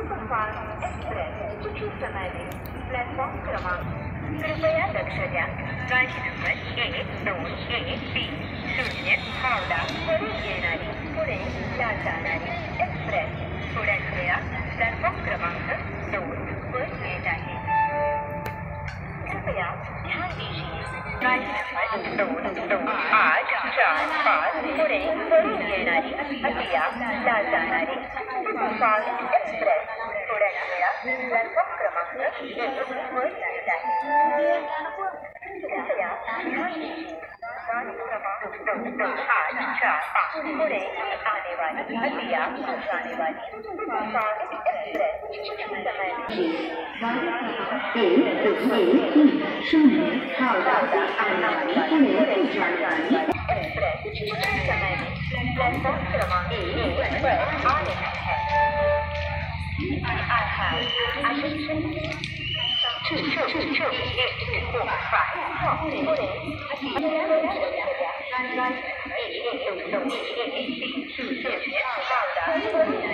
superfast express कुछ ही समय में प्लेटफॉर्म क्रमांक कृपया लक्ष द्या गाडी नंबर 1210 हावडा वरून येणारी पुणे या जाणारी एक्सप्रेस थोड्याच वेळात प्लॅटफॉर्म क्रमांक 2 वर येत आहे कृपया ध्यान दीजिए गाडी नंबर 2285 पुणे वरून येणारी हटिया या जाणारी सुपरफास्ट एक्सप्रेस थोड्याच वेळात प्लॅटफॉर्म क्रमांक 1 वर येत आहे कृपया ध्यान दीजिए गाड़ी क्रमांक 2285 पुणे आने वाली हटिया जाने वाली सुपरफास्ट एक्सप्रेस समय हावड़ा आने वाली पुणे जाने वाली एक्सप्रेस समय में प्लेटफॉर्म क्रमांक 1 पर आ रही है I have attention to 2 5